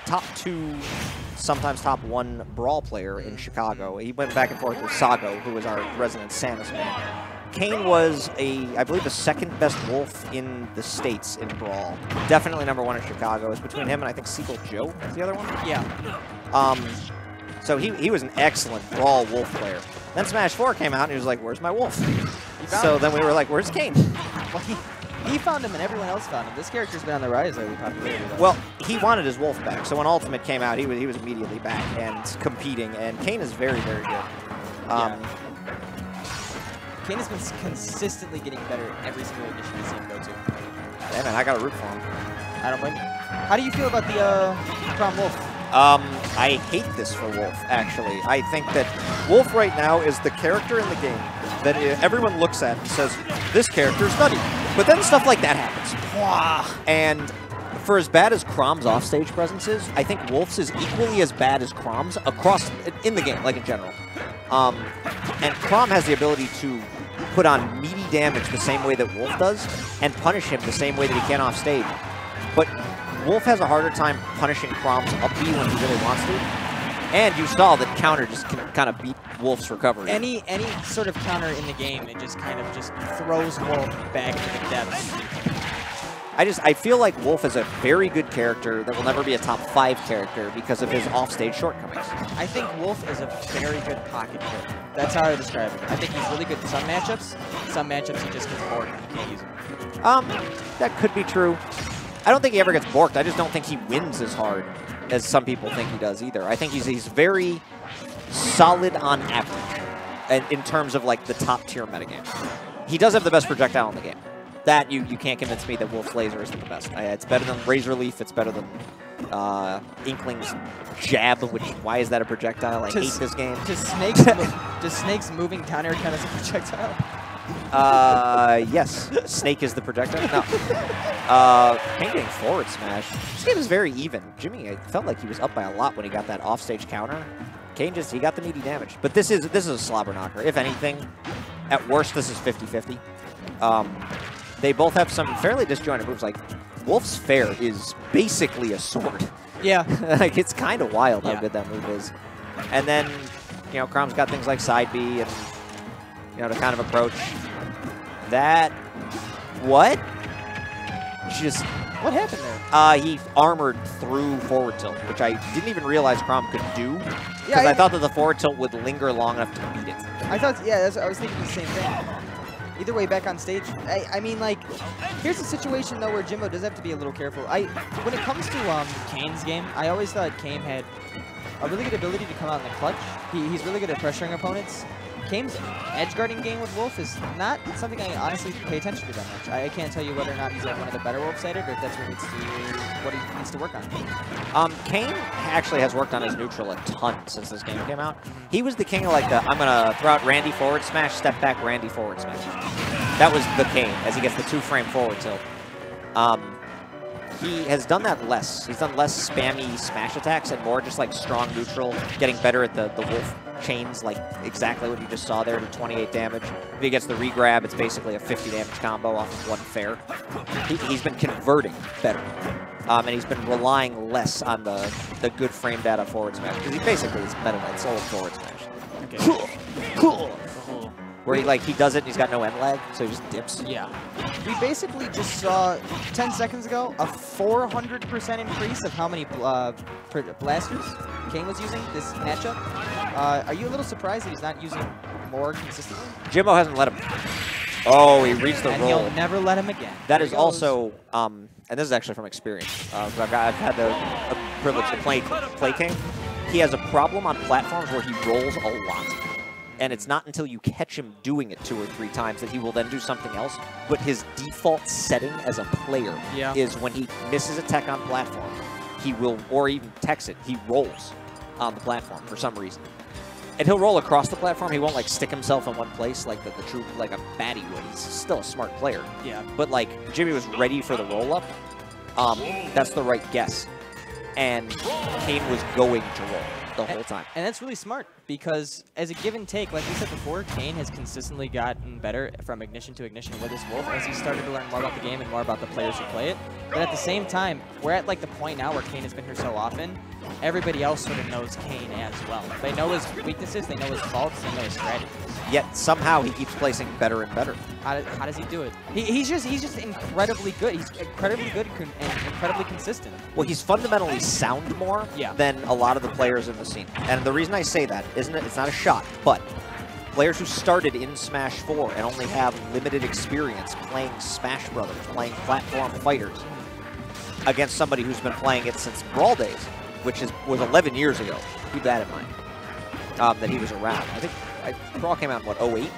top 2, sometimes top 1 Brawl player in Chicago. He went back and forth with Sago, who was our resident Samus man. Kain was, I believe, the 2nd best Wolf in the States in Brawl. Definitely #1 in Chicago. It's between him and I think Sequel Joe is the other one. Yeah. So he was an excellent Brawl Wolf player. Then Smash 4 came out and he was like, where's my Wolf? So then we were like, where's Kain? Well, he found him and everyone else found him. This character's been on the rise lately, popularity. Well, he wanted his Wolf back. So when Ultimate came out, he was immediately back and competing. And Kain is very, very good. Kain has been consistently getting better every single edition we've seen him go to. Yeah, man, I got to root for him. I don't blame you. How do you feel about the Chrom Wolf? I hate this for Wolf, actually. I think that Wolf right now is the character in the game that everyone looks at and says, this character's nutty. But then stuff like that happens. And for as bad as Chrom's offstage presence is, I think Wolf's is equally as bad as Chrom's across, in the game, like in general. And Chrom has the ability to put on meaty damage the same way that Wolf does, and punish him the same way that he can off stage. But Wolf has a harder time punishing Chrom's up B when he really wants to. And you saw that counter just kind of beat Wolf's recovery. Any sort of counter in the game, it just kind of just throws Wolf back into the depths. I feel like Wolf is a very good character that will never be a top 5 character because of his offstage shortcomings. I think Wolf is a very good pocket player. That's how I describe it. I think he's really good in some matchups. Some matchups he just gets bored and you can't use him. That could be true. I don't think he ever gets borked. I just don't think he wins as hard as some people think he does either. I think he's very solid on average and in terms of like the top tier metagame. He does have the best projectile in the game. That you can't convince me that Wolf's laser isn't the best. It's better than Razor Leaf. It's better than Inkling's jab. Which why is that a projectile? I hate this game. Does Snake's moving counter count as a projectile? Yes. Snake is the projectile. No. Kain getting forward smash. This game is very even. Jimmy, I felt like he was up by a lot when he got that offstage counter. Kain he got the meaty damage. But this is a slobber knocker. If anything, at worst, this is 50-50. They both have some fairly disjointed moves. Like, Wolf's Fair is basically a sword. Yeah. Like, it's kind of wild how good that move is. And then, you know, Chrom's got things like side B and, you know, to kind of approach that. What? Just... What happened there? He armored through forward tilt, which I didn't even realize Chrom could do. Because Yeah, I thought that the forward tilt would linger long enough to beat it. I thought, yeah, I was thinking the same thing. Either way, back on stage, I mean, like, here's a situation, though, where Jimbo does have to be a little careful. When it comes to Kain's game, I always thought Kain had a really good ability to come out in the clutch. He's really good at pressuring opponents. Kain's edge guarding game with Wolf is not something I honestly pay attention to that much. I can't tell you whether or not he's like one of the better Wolf-sided or if that's what he needs to work on. Kain actually has worked on his neutral a ton since this game came out. He was the king of like the, I'm going to throw out Randy forward smash, step back, Randy forward smash. That was the Kain as he gets the 2-frame forward tilt. He has done that less. He's done less spammy smash attacks and more just like strong neutral, getting better at the Wolf chains, like exactly what you just saw there to 28 damage. If he gets the re-grab, it's basically a 50 damage combo off of one fair. He's been converting better. And he's been relying less on the good frame data forward smash, because he basically is Meta Knight's old forward smash. Okay. Cool. Where he does it and he's got no end lag, so he just dips. Yeah. We basically just saw, 10 seconds ago, a 400% increase of how many blasters Kain was using this matchup. Are you a little surprised that he's not using more consistently? Jimbo hasn't let him. Oh, he reached the roll. And he'll never let him again. That is also, and this is actually from experience. I've had the privilege to play Kain. He has a problem on platforms where he rolls a lot. And it's not until you catch him doing it 2 or 3 times that he will then do something else. But his default setting as a player is when he misses a tech on platform, he will, or even techs it, he rolls on the platform for some reason. And he'll roll across the platform. He won't like stick himself in one place like the true, like a baddie would. He's still a smart player. Yeah. But like Jimmy was ready for the roll up. That's the right guess. And Kain was going to roll. the whole time. And that's really smart because as a give and take, like we said before, Kain has consistently gotten better from ignition to ignition with his Wolf as he started to learn more about the game and more about the players who play it. But at the same time, we're at like the point now where Kain has been here so often, everybody else sort of knows Kain as well. They know his weaknesses, they know his faults, they know his strategies. Yet somehow he keeps placing better and better. How does he do it? He's just incredibly good. He's incredibly good and incredibly consistent. Well, he's fundamentally sound more than a lot of the players in the scene. And the reason I say that isn't it's not a shot, but players who started in Smash 4 and only have limited experience playing Smash Brothers, playing platform fighters, against somebody who's been playing it since Brawl days, which was 11 years ago. Keep that in mind. That he was around. I think Brawl came out in, what, 08?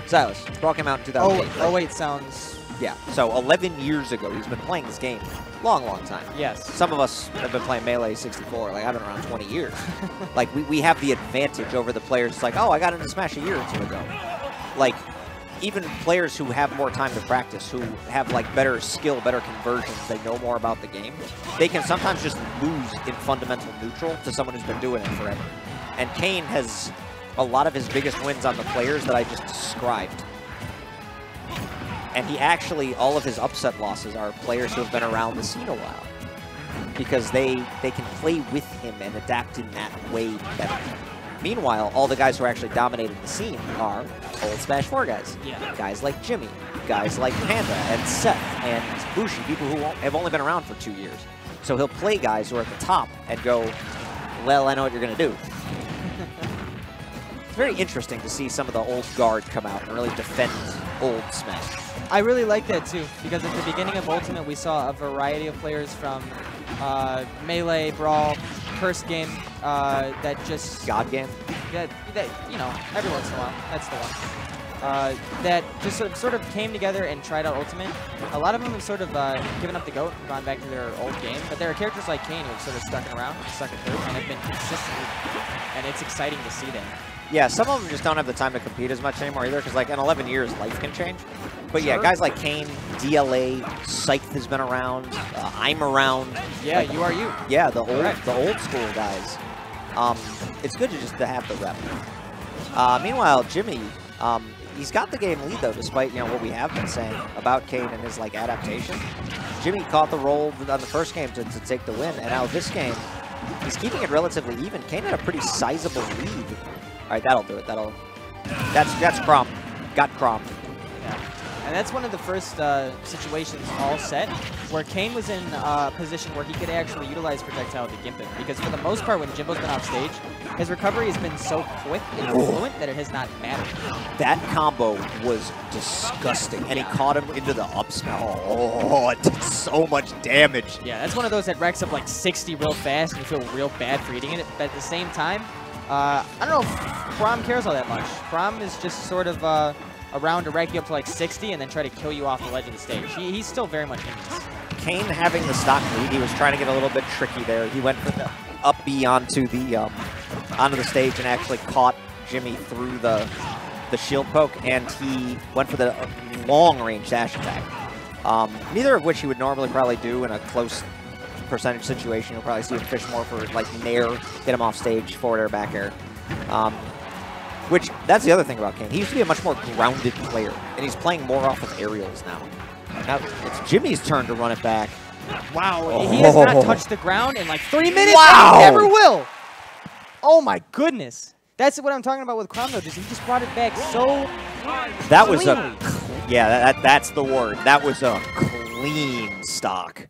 Silas, Brawl came out in 2008. Oh, 08 sounds... Yeah, so 11 years ago, he's been playing this game. Long, long time. Yes. Some of us have been playing Melee 64. Like, I've been around 20 years. Like, we have the advantage over the players. It's like, oh, I got into Smash a year or two ago. Like, even players who have more time to practice, who have, like, better skill, better conversions, they know more about the game, they can sometimes just lose in fundamental neutral to someone who's been doing it forever. And Kain has a lot of his biggest wins on the players that I just described. And he actually, all of his upset losses are players who have been around the scene a while. Because they can play with him and adapt in that way better. Meanwhile, all the guys who are actually dominating the scene are old Smash 4 guys. Yeah. Guys like Jimmy, guys like Panda and Seth and Bushi, people who have only been around for 2 years. So he'll play guys who are at the top and go, well, I know what you're going to do. It's very interesting to see some of the old guard come out and really defend old Smash. I really like that too, because at the beginning of Ultimate, we saw a variety of players from Melee, Brawl, Curse Game, that just... God Game? That, you know, every once in a while, that's the one. That just sort of came together and tried out Ultimate. A lot of them have sort of given up the GOAT and gone back to their old game, but there are characters like Kain who have sort of stuck around, stuck at third, and have been consistently good, and it's exciting to see that. Yeah, some of them just don't have the time to compete as much anymore either, because like in 11 years, life can change. But yeah, guys like Kain, DLA, Scythe has been around, I'm around. Yeah, like, you are you. Yeah, the old school guys. It's good to have the rep. Meanwhile, Jimmy, he's got the game lead though, despite what we have been saying about Kain and his like adaptation. Jimmy caught the roll on the first game to take the win, and now this game, he's keeping it relatively even. Kain had a pretty sizable lead. All right, that'll do it. That's Chrom. Got Chrom. Yeah. And that's one of the first situations all set where Kain was in a position where he could actually utilize projectile to gimp it. Because for the most part, when Jimbo's been off stage, his recovery has been so quick and fluent that it has not mattered. That combo was disgusting, and he caught him into the up smash. Oh, it did so much damage. Yeah, that's one of those that racks up like 60 real fast, and you feel real bad for eating it. But at the same time, I don't know if Chrom cares all that much. Chrom is just sort of around to rack you up to like 60 and then try to kill you off the ledge of the stage. He's still very much in this. Kain having the stock lead, he was trying to get a little bit tricky there. He went for the up B onto the stage and actually caught Jimmy through the shield poke, and he went for the long-range dash attack. Neither of which he would normally probably do in a close percentage situation. You'll probably see him fish more for like nair, get him off stage, forward air, back air. Which, that's the other thing about Kain. He used to be a much more grounded player, and he's playing more off of aerials now. Now it's Jimmy's turn to run it back. Wow, he has not touched the ground in like 3 minutes, wow. And he never will. Oh my goodness. That's what I'm talking about with Chrom, though. He just brought it back so that was cleanly. That's the word. That was a clean stock.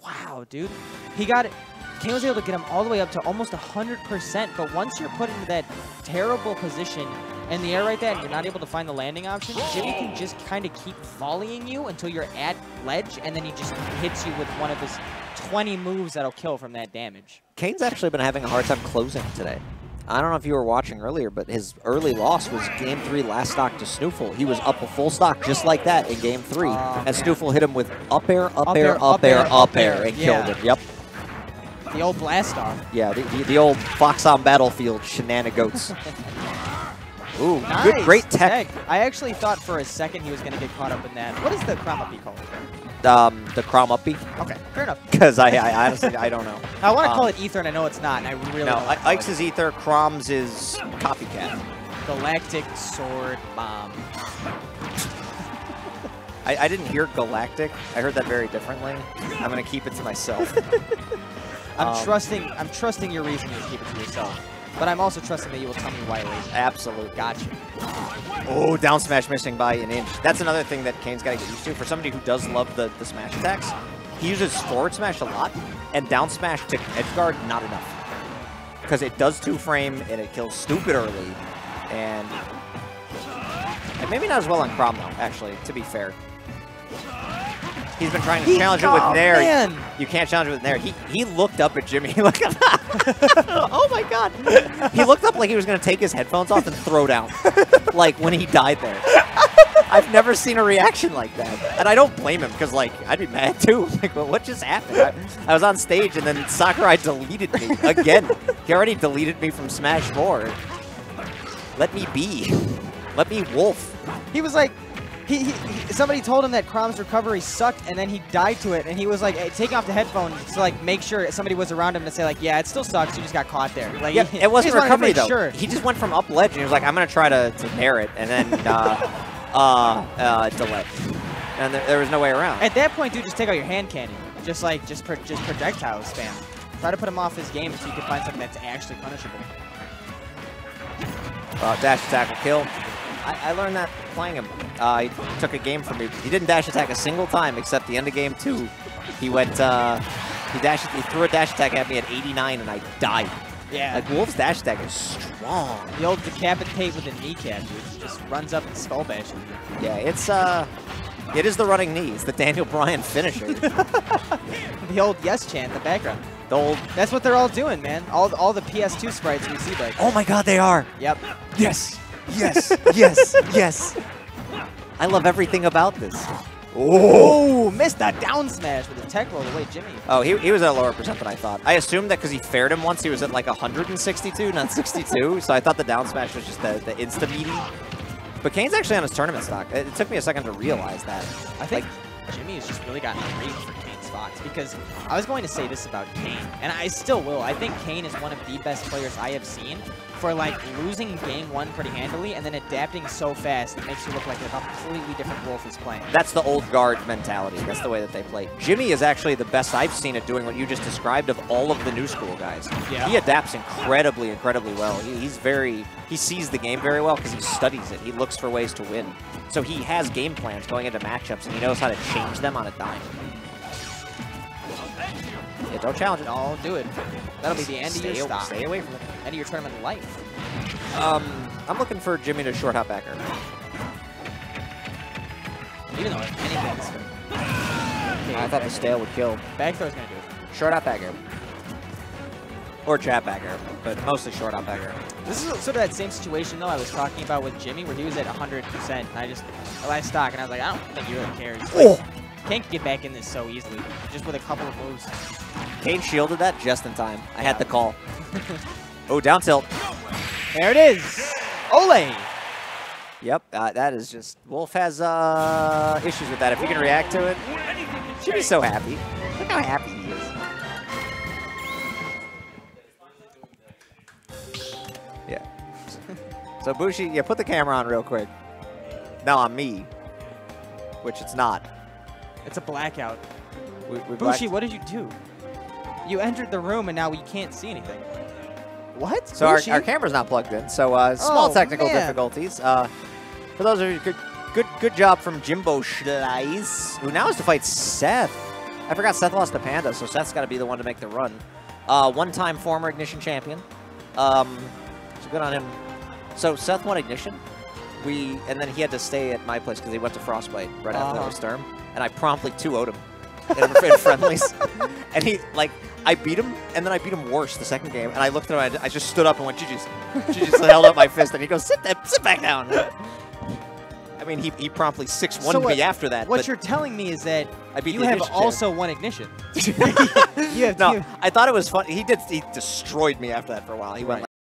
Wow, dude. He got it. Kain was able to get him all the way up to almost 100%, but once you're put into that terrible position in the air like that and you're not able to find the landing option, Jimmy can just kind of keep volleying you until you're at ledge, and then he just hits you with one of his 20 moves that'll kill from that damage. Kain's actually been having a hard time closing today. I don't know if you were watching earlier, but his early loss was Game 3 last stock to Snoofle. He was up a full stock just like that in Game 3, and Snoofle hit him with up air, and killed him. Yep. The old blast off. Yeah, the old Fox on Battlefield shenanigans. Ooh, nice. great tech. I actually thought for a second he was going to get caught up in that. What is the Chrom up he called? The Chrom up B. Okay, fair enough. Because I honestly, I don't know. I want to call it Ether, and I know it's not, and I really no, don't wanna Ike's call is Ether, Chrom's is Copycat. Galactic Sword Bomb. I didn't hear Galactic. I heard that very differently. I'm going to keep it to myself. I'm trusting your reasoning to keep it to yourself. But I'm also trusting that you will tell me why later. Absolutely. Gotcha. Oh, down smash missing by an inch. That's another thing that Kain's got to get used to. For somebody who does love the smash attacks, he uses forward smash a lot, and down smash to edge guard, not enough. Because it does 2-frame, and it kills stupid early. And maybe not as well on Chrom, though, actually, to be fair. He's been trying to challenge it with Nair. Man. You can't challenge it with Nair. He looked up at Jimmy. Oh my god. He looked up like he was going to take his headphones off and throw down. Like when he died there. I've never seen a reaction like that. And I don't blame him because, like, I'd be mad too. Like, well, what just happened? I was on stage and then Sakurai deleted me again. He already deleted me from Smash 4. Let me be. Let me wolf. He was like, somebody told him that Chrom's recovery sucked, and then he died to it, and he was like, hey, taking off the headphones to like make sure somebody was around him to say like, yeah, it still sucks. You just got caught there. Like, yeah, it wasn't recovery though. Sure. He just went from up ledge and he was like, I'm gonna try to nair it, and then delay. And there was no way around. At that point, dude, just take out your hand cannon. Just projectile spam. Try to put him off his game until you can find something that's actually punishable. Dash attack will kill. I learned that playing him. He took a game from me. He didn't dash attack a single time except the end of game 2. He went, he threw a dash attack at me at 89 and I died. Yeah. Like, Wolf's dash attack is strong. The old decapitate with a kneecap, dude. Just runs up and skull bashes you. Yeah, it is the running knee. It's the Daniel Bryan finisher. The old yes chant in the background. The old... That's what they're all doing, man. All the PS2 sprites we see back there. Oh my god, they are. Yep. Yes. Yes. Yes. Yes. I love everything about this. Oh, missed that down smash with a tech roll away, Jimmy. Oh, he was at a lower percent than I thought. I assumed that because he faired him once, he was at like 162, not 62. So I thought the down smash was just the insta-meaty. But Kain's actually on his tournament stock. It took me a second to realize that. I think Jimmy has just really gotten a read for Kain's spots because I was going to say this about Kain, and I still will. I think Kain is one of the best players I have seen for like losing game 1 pretty handily and then adapting so fast it makes you look like a completely different Wolf is playing. That's the old guard mentality. That's the way that they play. Jimmy is actually the best I've seen at doing what you just described of all of the new school guys. Yeah. He adapts incredibly, incredibly well. He sees the game very well because he studies it. He looks for ways to win. So he has game plans going into matchups and he knows how to change them on a dime. Yeah, don't challenge it. Don't do it. That'll be the end of your stock. Stay away from it. End of your tournament life. I'm looking for Jimmy to short hop back her. Even though if anything's... Okay, I thought the stale would kill. Back throw's going to do it. Short hop back her. Or jab back her, but mostly short hop back her. This is sort of that same situation, though, I was talking about with Jimmy, where he was at 100%. And I just... last stock, and I was like, I don't think he really cares. Like, Kain can get back in this so easily, just with a couple of moves. Kain shielded that just in time. I had the call. Oh, down tilt. There it is. Ole. Yep, that is just... Wolf has issues with that. If you can react to it, she'd be so happy. Look how happy he is. Yeah. So Bushi, yeah, put the camera on real quick. No, on me. Which it's not. It's a blackout. We Bushi, what did you do? You entered the room and now we can't see anything. What? So our camera's not plugged in, so small technical difficulties. For those of you, good job from JimboShlice, who now has to fight Seth. I forgot Seth lost to Panda, so Seth's got to be the one to make the run. One-time former Ignition champion. So good on him. So Seth won Ignition. And then he had to stay at my place because he went to Frostbite right after the term. And I promptly 2-0'd him in friendlies. And he, like, I beat him, and then I beat him worse the second game. And I looked at him, I just stood up and went, GG's. GG's, held up my fist, and he goes, sit back down. I mean, he promptly 6-1'd me after that. What you're telling me is that you have Ignition also won Ignition. No, I thought it was fun. He destroyed me after that for a while. He went